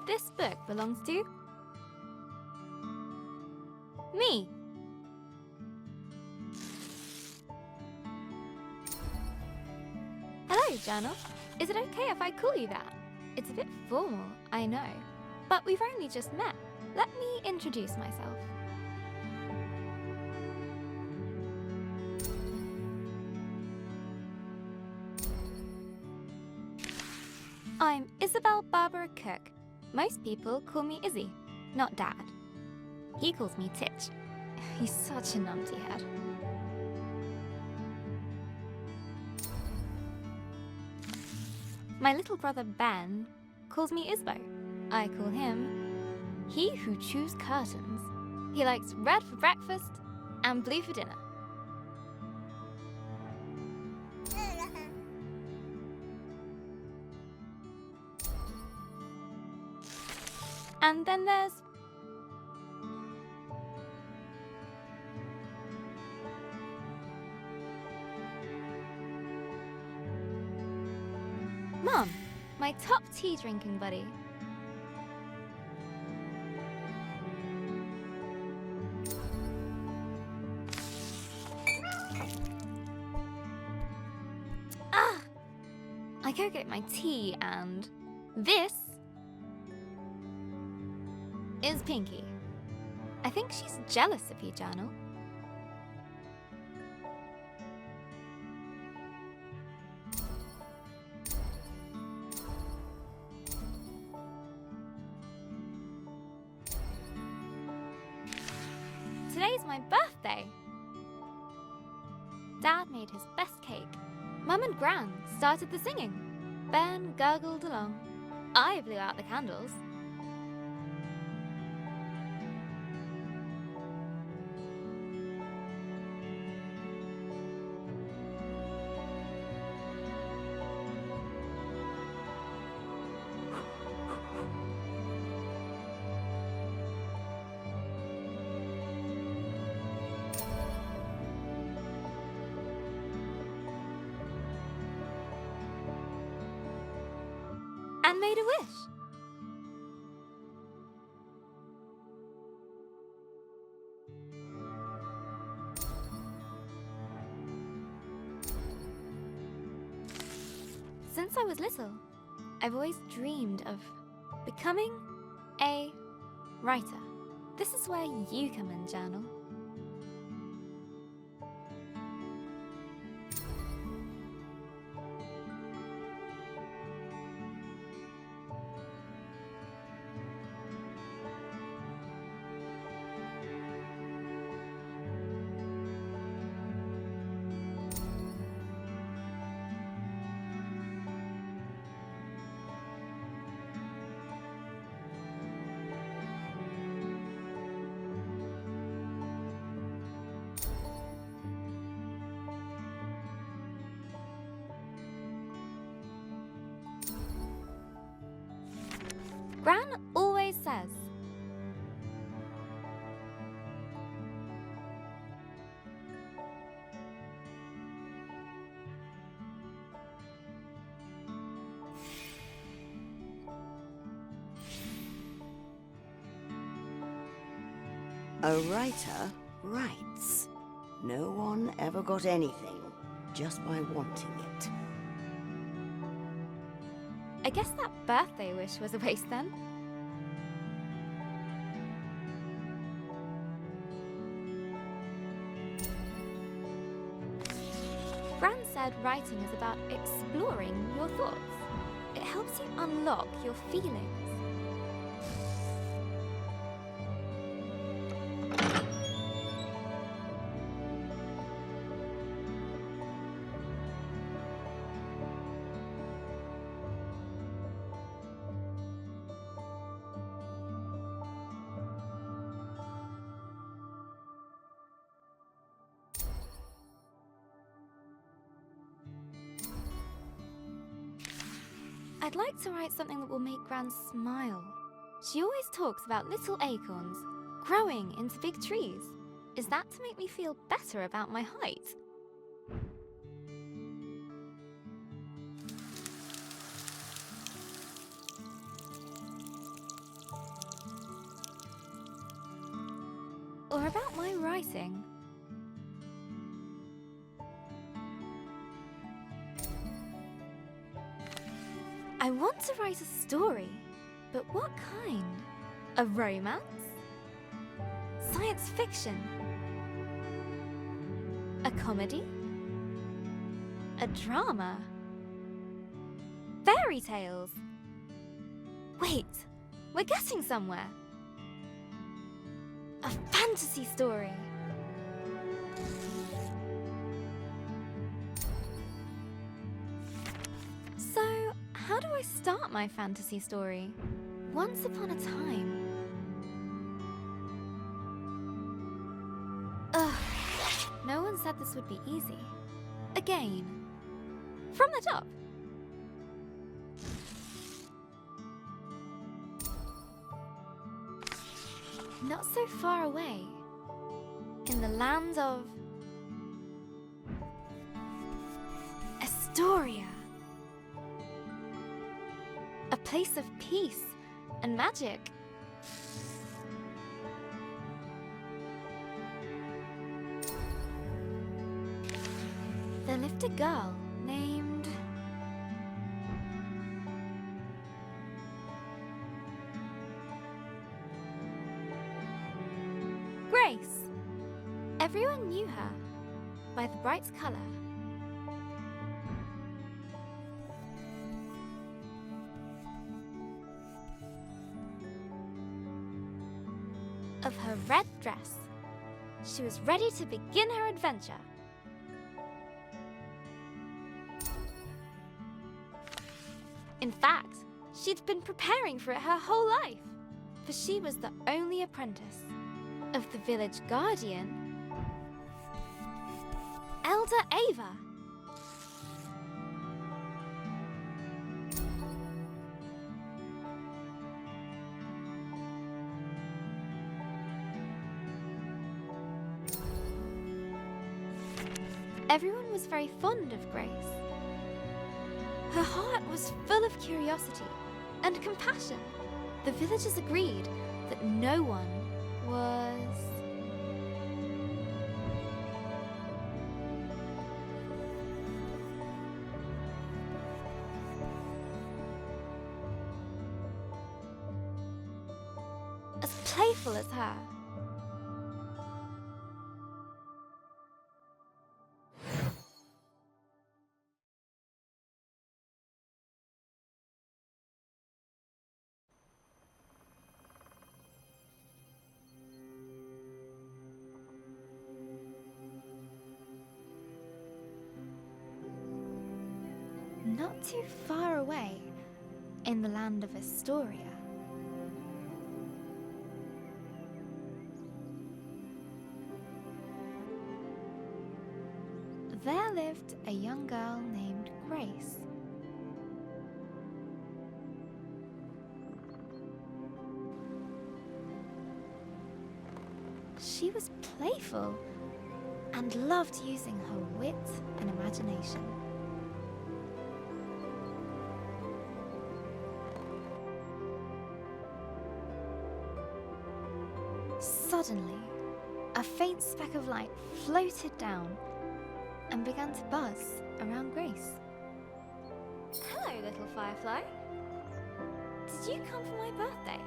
this book belongs to me. Hello, journal. Is it okay if I call you that? It's a bit formal, I know, but we've only just met. Let me introduce myself. I'm Isabelle Barbara Cook. Most people call me Izzy, not Dad. He calls me Titch. He's such a numpty head. My little brother Ben calls me Isbo. I call him He Who Chews Curtains. He likes red for breakfast and blue for dinner. And then there's Mom, my top tea drinking buddy. I go get my tea, and this is Pinky. I think she's jealous of you, Journal. Today's my birthday. Dad made his best cake. Mum and Gran started the singing. Ben gurgled along. I blew out the candles. And made a wish. Since I was little, I've always dreamed of becoming a writer. This is where you come in, Journal. Gran always says, a writer writes. No one ever got anything just by wanting it. I guess that birthday wish was a waste then. Gran said writing is about exploring your thoughts. It helps you unlock your feelings. I'd like to write something that will make Gran smile. She always talks about little acorns growing into big trees. Is that to make me feel better about my height? writing. I want to write a story, but what kind? A romance? Science fiction? A comedy? A drama? Fairy tales? Wait, we're getting somewhere. A fantasy story. So, how do I start my fantasy story? Once upon a time. Ugh, no one said this would be easy. Again. From the top. Not so far away, in the land of Estoria, a place of peace and magic. There lived a girl named Grace. Everyone knew her by the bright color. Of her red dress. She was ready to begin her adventure. In fact, she'd been preparing for it her whole life, for she was the only apprentice of the village guardian, Elder Ava. Everyone was very fond of Grace. Her heart was full of curiosity and compassion. The villagers agreed that no one was as playful as her. Not too far away, in the land of Estoria, there lived a young girl named Grace. She was playful and loved using her wit and imagination. Suddenly, a faint speck of light floated down and began to buzz around Grace. Hello, little firefly. Did you come for my birthday?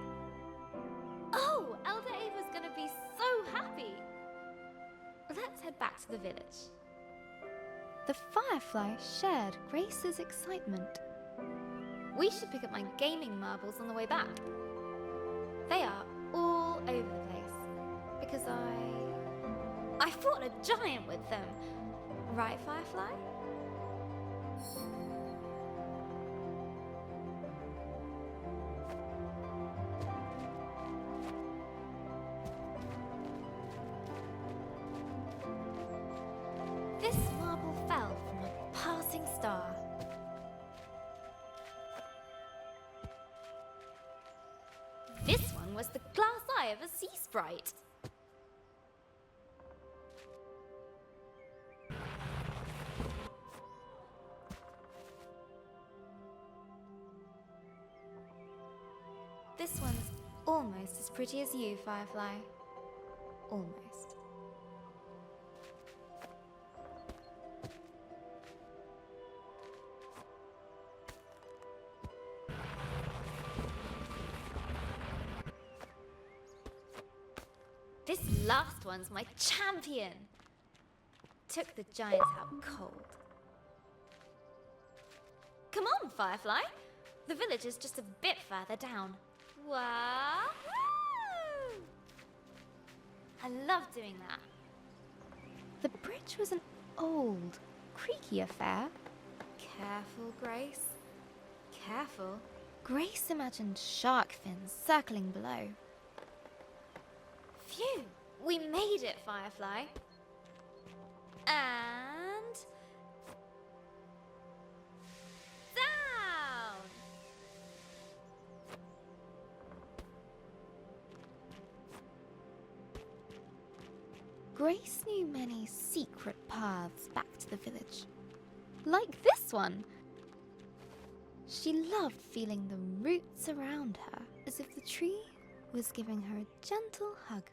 Oh, Elder Ava's gonna be so happy. Let's head back to the village. The firefly shared Grace's excitement. We should pick up my gaming marbles on the way back. They are all over the place because I fought a giant with them. Right, Firefly? This marble fell from a passing star. This one was the glass eye of a sea sprite. This one's almost as pretty as you, Firefly. Almost. This last one's my champion. Took the giants out cold. Come on, Firefly. The village is just a bit further down. Wow! I love doing that. The bridge was an old, creaky affair. Careful, Grace. Careful. Grace imagined shark fins circling below. Phew! We made it, Firefly. And... down! Grace knew many secret paths back to the village. Like this one! She loved feeling the roots around her, as if the tree was giving her a gentle hug.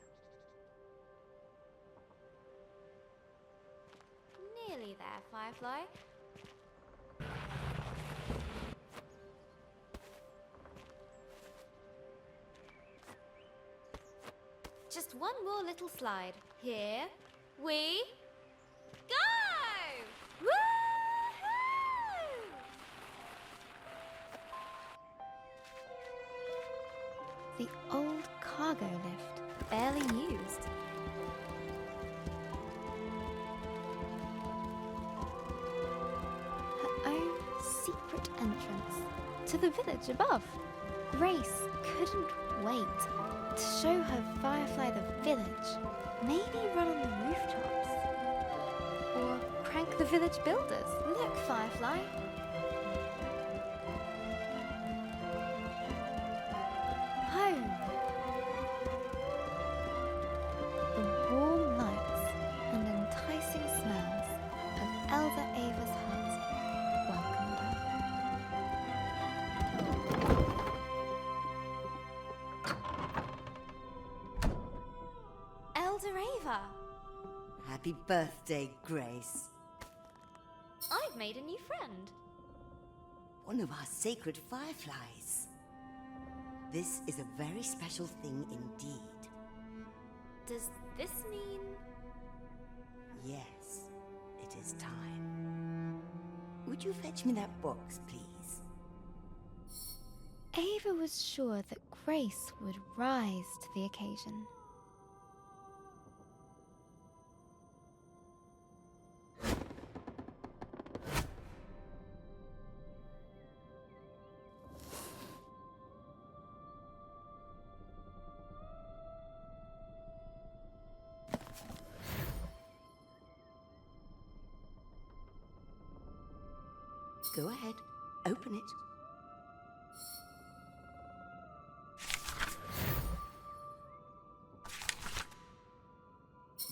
Nearly there, Firefly. Just one more little slide. Here we go! Woohoo! The old cargo lift, barely used. Her own secret entrance to the village above. Grace couldn't wait to show her Firefly the village. Maybe run on the rooftops. Or prank the village builders. Look, Firefly. Home. The warm lights and enticing smells of Elder Ava's hut welcomed her. Elder Ava! Happy birthday, Grace. I've made a new friend. One of our sacred fireflies. This is a very special thing indeed. Does this mean... Yes, it is time. Would you fetch me that box, please? Ava was sure that Grace would rise to the occasion. Go ahead, open it.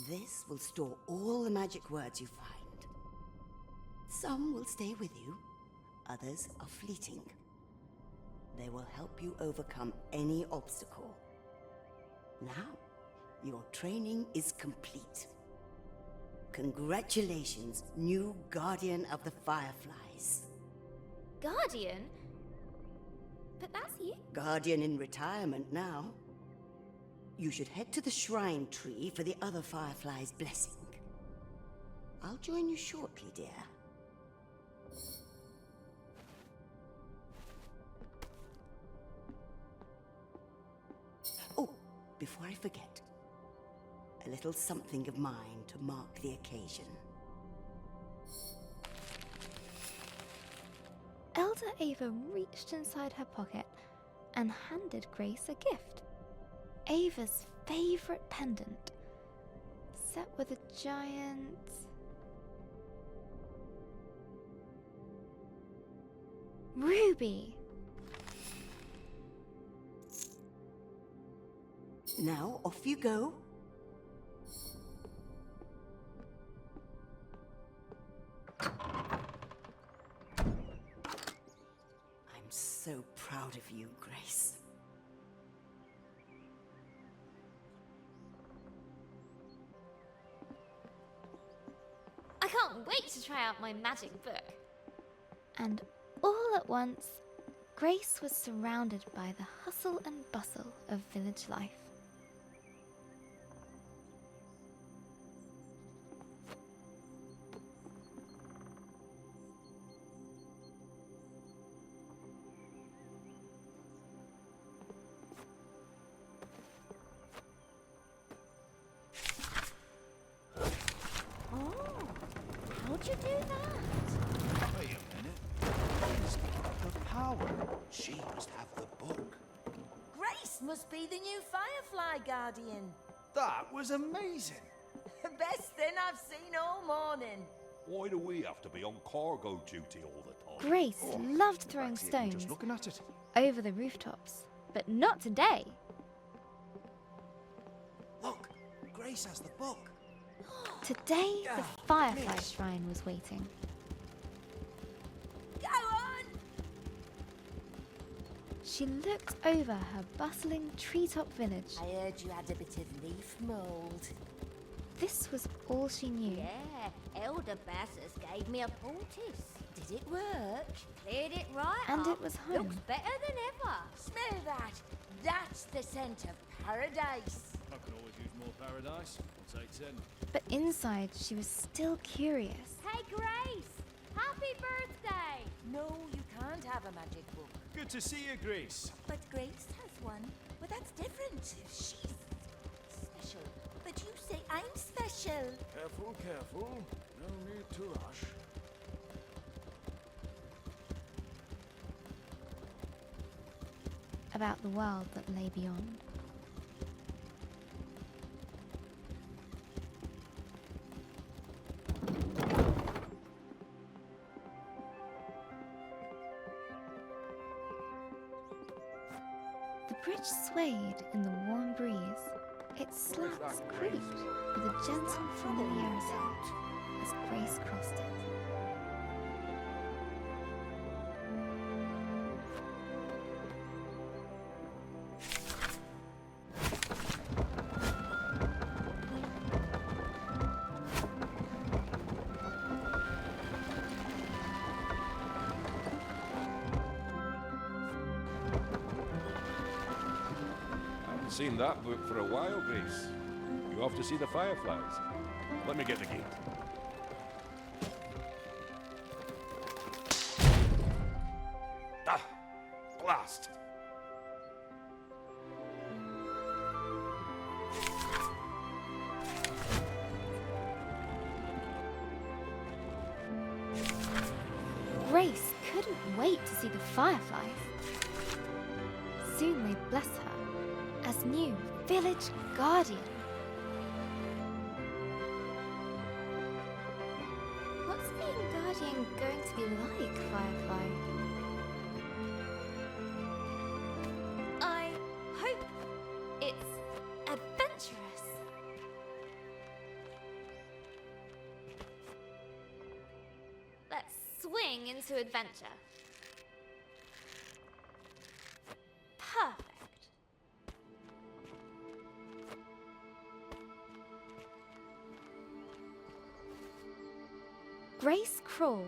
This will store all the magic words you find. Some will stay with you, others are fleeting. They will help you overcome any obstacle. Now, your training is complete. Congratulations, new Guardian of the Fireflies. Guardian? But that's you. Guardian in retirement now. You should head to the shrine tree for the other Fireflies' blessing. I'll join you shortly, dear. Oh, before I forget, a little something of mine to mark the occasion. Elder Ava reached inside her pocket and handed Grace a gift. Ava's favorite pendant, set with a giant... ruby! Now, off you go. I'm so proud of you, Grace. I can't wait to try out my magic book. And all at once, Grace was surrounded by the hustle and bustle of village life. must be the new Firefly Guardian. That was amazing. Best thing I've seen all morning. Why do we have to be on cargo duty all the time? Grace loved throwing Back here, I'm stones just looking at it. over the rooftops, but not today. Look, Grace has the book. Today, the Firefly Shrine was waiting. Go on! She looked over her bustling treetop village. I heard you had a bit of leaf mould. This was all she knew. Yeah, Elder Bassus gave me a poultice. Did it work? Cleared it right And up. it was home. Looks better than ever. Smell that. That's the scent of paradise. I can always use more paradise. I'll take 10. But inside, she was still curious. Hey, Grace! Happy birthday! No, you can't have a magic book. Good to see you, Grace. But Grace has one. But that's different. She's special. But you say I'm special. Careful, careful. No need to rush. About the world that lay beyond. The bridge swayed in the warm breeze. Its slats creaked with a gentle familiarity as Grace crossed it. Seen that book for a while, Grace. You off to see the fireflies? Let me get the gate. Ah! Blast! Grace couldn't wait to see the fireflies. Soon they blessed her as new village guardian. What's being guardian going to be like, Firefly? I hope it's adventurous. Let's swing into adventure. Perfect. Grace crawled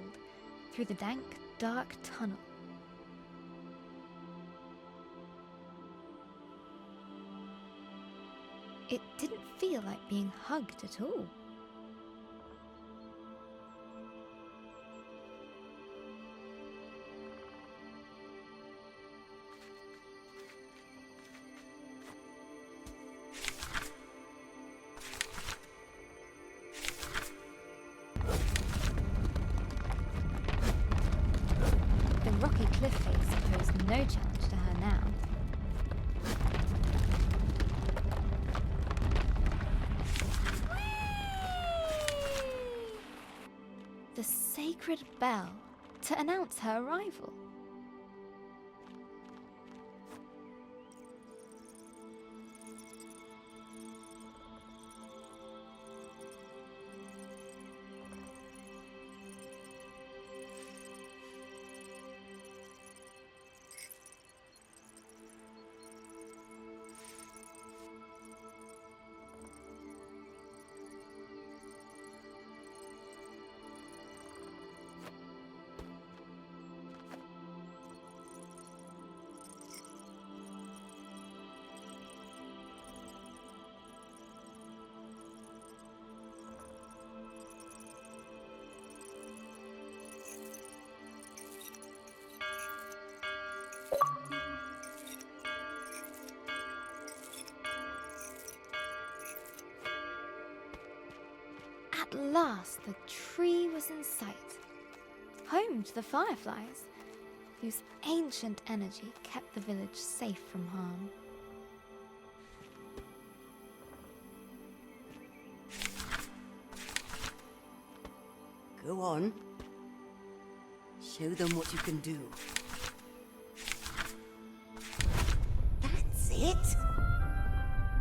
through the dank, dark tunnel. It didn't feel like being hugged at all. The rocky cliff face posed no challenge to her now. The sacred bell to announce her arrival. At last, the tree was in sight, home to the fireflies, whose ancient energy kept the village safe from harm. Go on. Show them what you can do. That's it!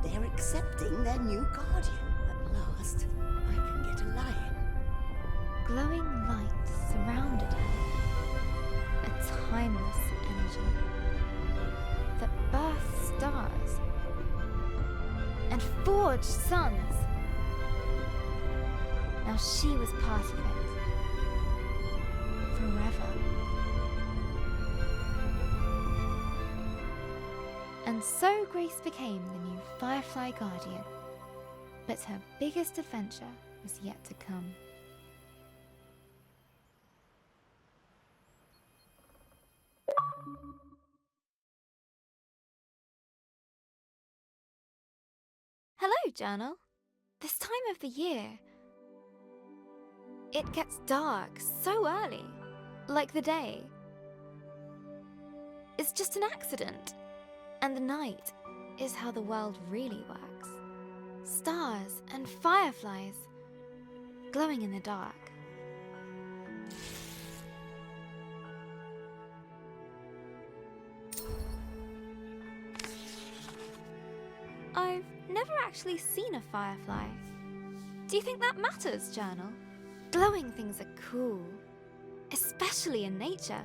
They're accepting their new guardian. At last, I can get a lion. Glowing light surrounded her, a timeless energy that birthed stars and forged suns. Now she was part of it, forever. And so Grace became the new Firefly Guardian, but her biggest adventure was yet to come. Hello, Journal. This time of the year, it gets dark so early, like the day. It's just an accident, and the night is how the world really works. Stars and fireflies glowing in the dark. I've never actually seen a firefly. Do you think that matters, Journal? Glowing things are cool, especially in nature.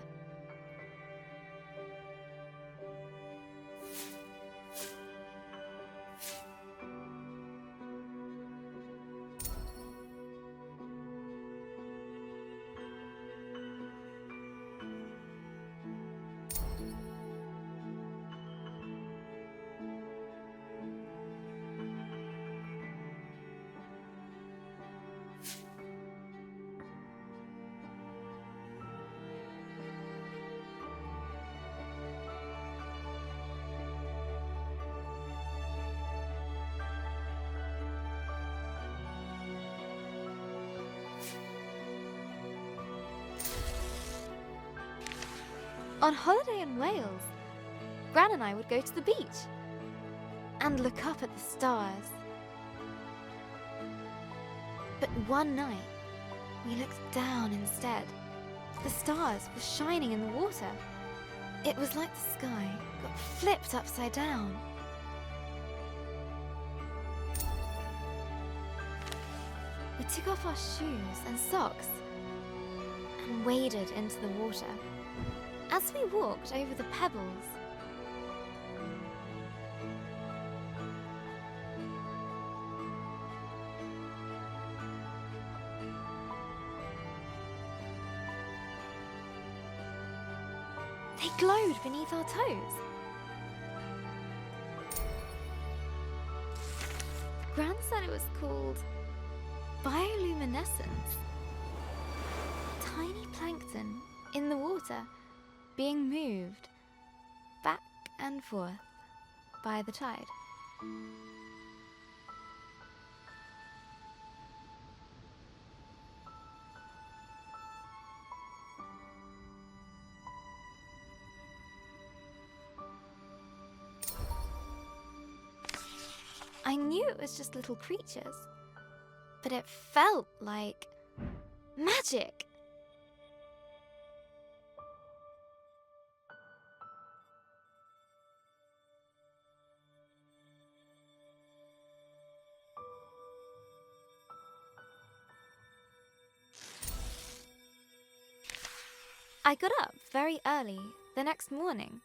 On holiday in Wales, Gran and I would go to the beach and look up at the stars. But one night, we looked down instead. The stars were shining in the water. It was like the sky got flipped upside down. We took off our shoes and socks and waded into the water. As we walked over the pebbles, they glowed beneath our toes. Gran said it was called bioluminescence. Tiny plankton in the water being moved back and forth by the tide. I knew it was just little creatures, but it felt like magic. I got up very early the next morning.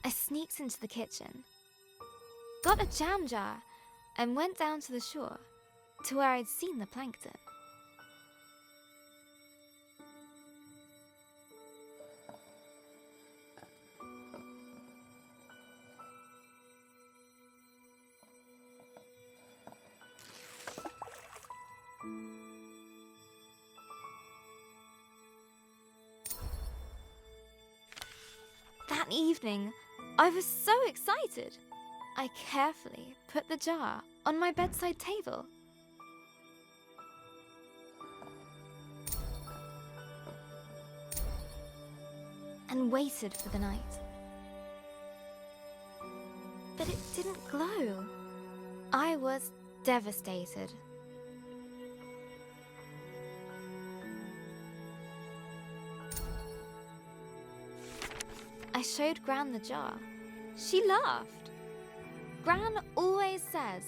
I sneaked into the kitchen, got a jam jar, and went down to the shore to where I'd seen the plankton. That evening, I was so excited. I carefully put the jar on my bedside table. And waited for the night. But it didn't glow. I was devastated. I showed Gran the jar. She laughed. Gran always says,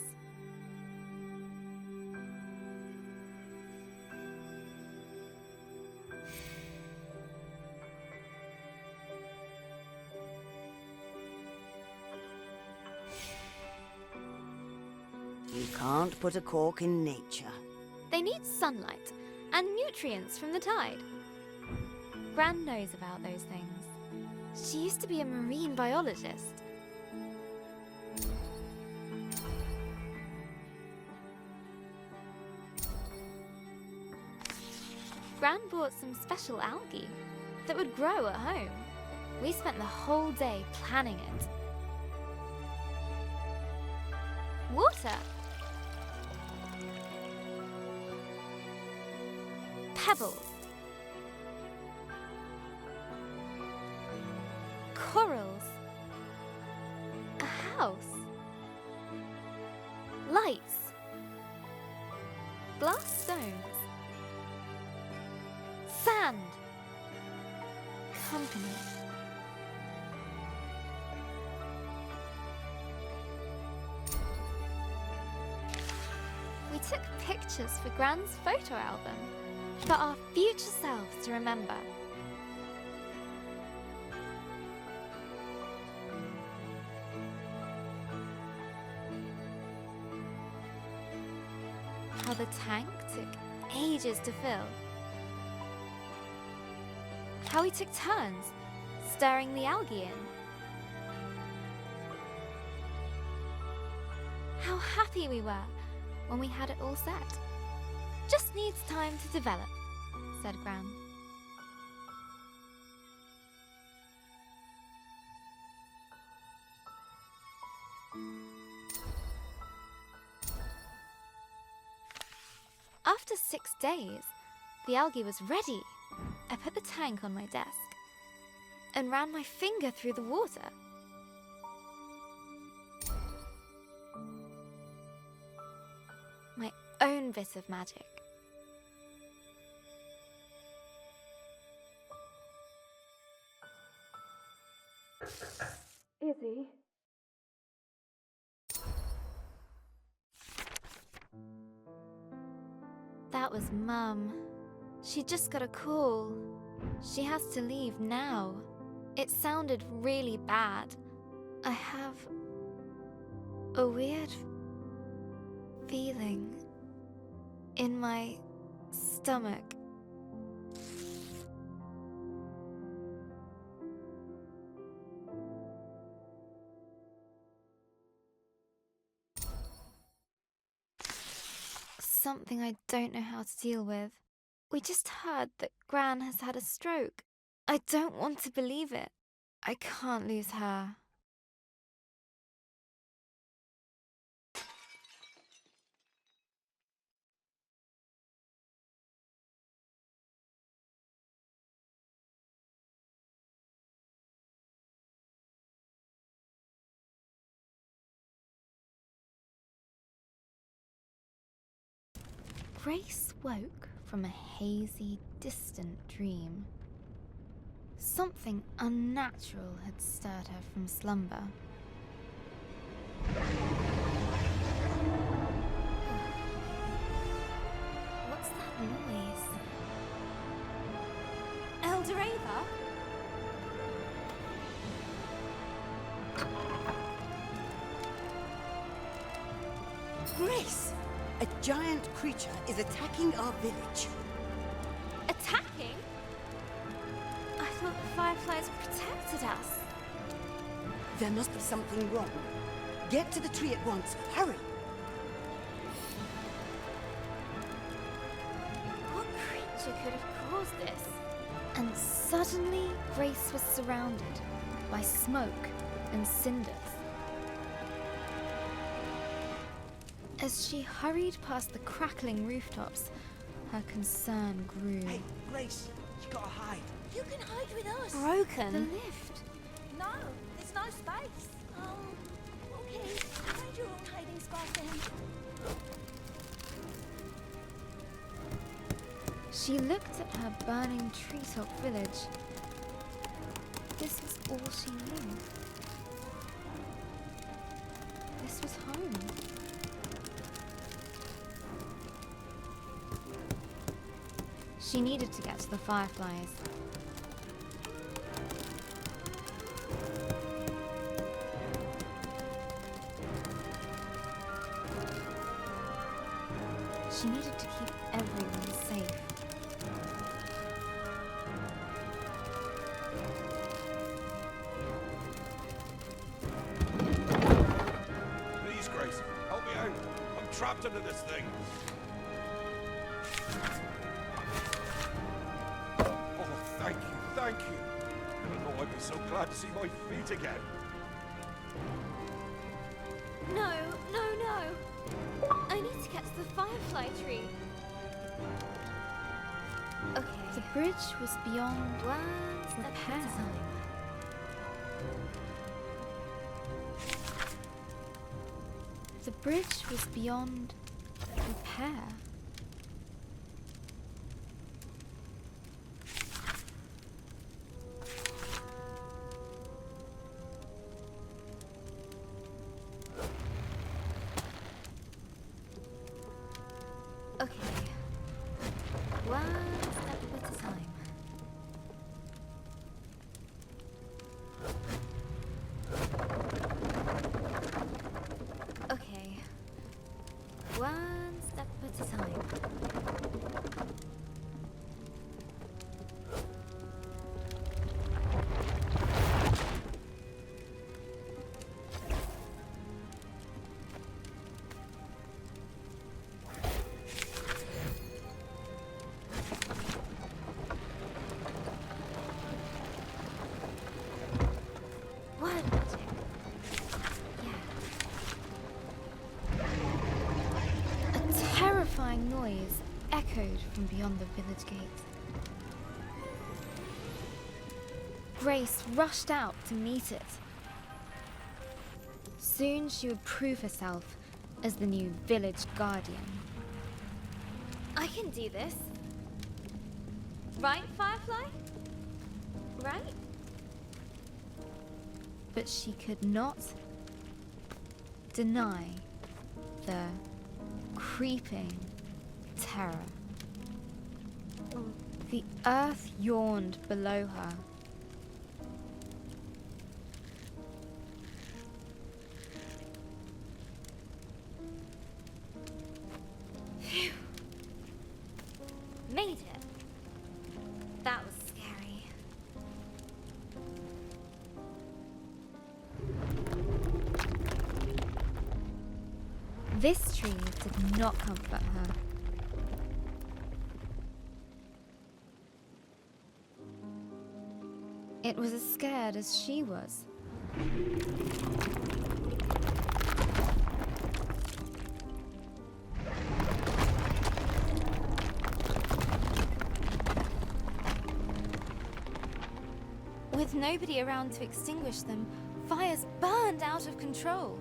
You can't put a cork in nature. they need sunlight and nutrients from the tide. Gran knows about those things. She used to be a marine biologist. Gran bought some special algae that would grow at home. We spent the whole day planning it. Water. Pebbles. Corals. A house. Lights. Glass stones. Sand. Company. We took pictures for Gran's photo album for our future selves to remember. How the tank took ages to fill. How we took turns stirring the algae in. How happy we were when we had it all set. Just needs time to develop, said Gran. After 6 days, the algae was ready. I put the tank on my desk and ran my finger through the water. My own bit of magic. Izzy? That was Mum. She just got a call. She has to leave now. It sounded really bad. I have a weird feeling in my stomach. Something I don't know how to deal with. We just heard that Gran has had a stroke. I don't want to believe it. I can't lose her. Grace woke from a hazy, distant dream. Something unnatural had stirred her from slumber. What's that noise? Eldoreva? Grace! A giant creature is attacking our village. Attacking? I thought the fireflies protected us. There must be something wrong. Get to the tree at once. Hurry! What creature could have caused this? And suddenly, Grace was surrounded by smoke and cinders. As she hurried past the crackling rooftops, her concern grew. Hey, Grace, you gotta hide. You can hide with us. The Broken. lift. No, there's no space. Okay. Find your own hiding spot then. She looked at her burning treetop village. this was all she knew. This was home. She needed to get to the fireflies. She needed to keep everyone safe. Please, Grace, help me out. I'm trapped under this thing. Oh, thank you, thank you. Never know I'd be so glad to see my feet again. No, no, no! I need to get to the firefly tree. Okay. The bridge was beyond repair. The bridge was beyond repair. Okay. One step at a time. Okay. One step at a time. Word magic. Yeah. A terrifying noise echoed from beyond the village gate. Grace rushed out to meet it. Soon she would prove herself as the new village guardian. I can do this. Right, Firefly? Right? But she could not deny the creeping terror. The earth yawned below her. Phew. Made it. That was scary. This tree did not comfort her. It was as scared as she was. With nobody around to extinguish them, fires burned out of control.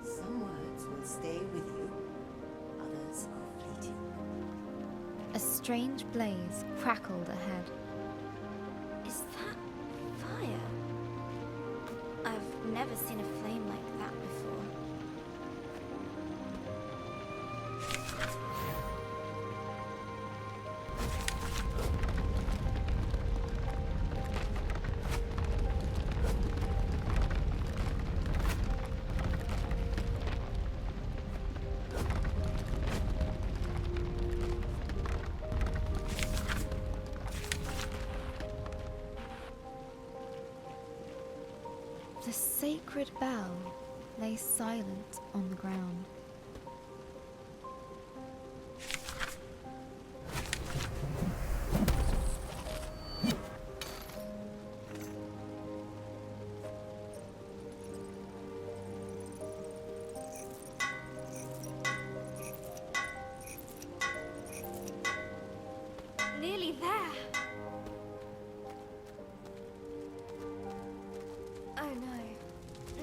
Some words will stay with you, others are fleeting. A strange blaze crackled ahead. Is that fire? I've never seen a flame like that before. The sacred bell lay silent on the ground. Nearly there. Oh no.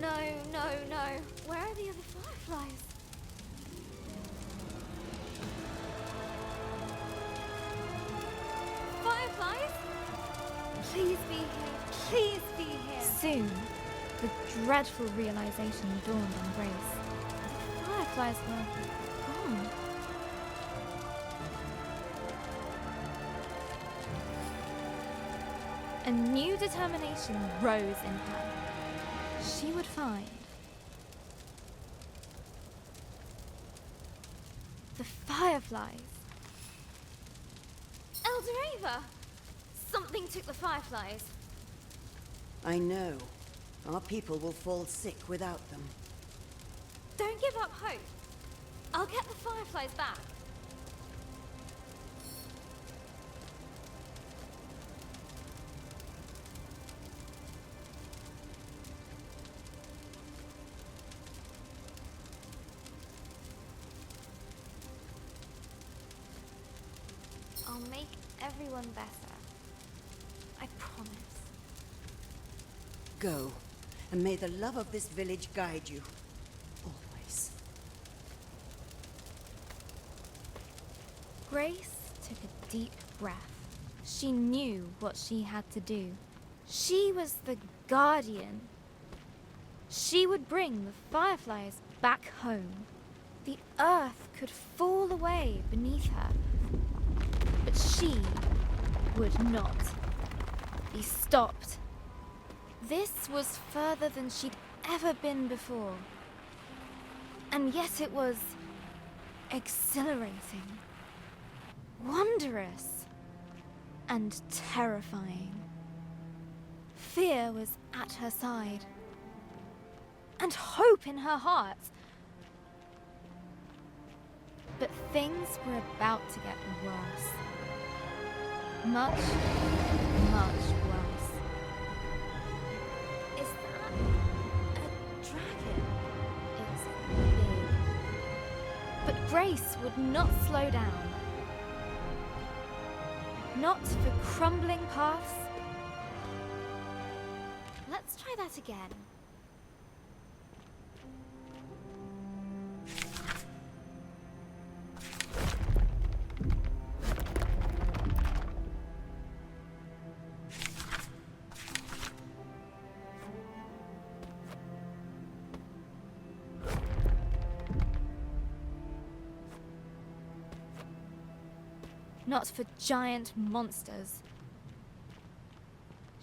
No, no, no. Where are the other fireflies? Please be here. Please be here. Soon, the dreadful realization dawned on Grace. The fireflies were gone. A new determination rose in her. She would find the fireflies. Eldoreva! Something took the fireflies. I know. Our people will fall sick without them. Don't give up hope. I'll get the fireflies back. I'll make everyone better. I promise. Go, and may the love of this village guide you. Always. Grace took a deep breath. She knew what she had to do. She was the Guardian. She would bring the fireflies back home. The earth could fall away beneath her. But she would not be stopped. This was further than she'd ever been before. And yet it was exhilarating, wondrous, and terrifying. Fear was at her side, and hope in her heart. But things were about to get worse. Much, much worse. Is that a dragon? It's big. But Grace would not slow down. Not for crumbling paths. Let's try that again. Not for giant monsters.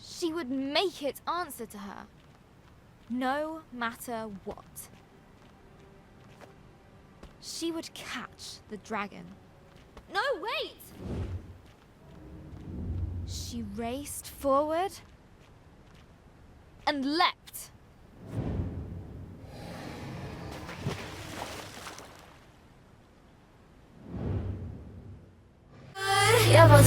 She would make it answer to her, no matter what. She would catch the dragon. No, wait! She raced forward and leapt. Я вот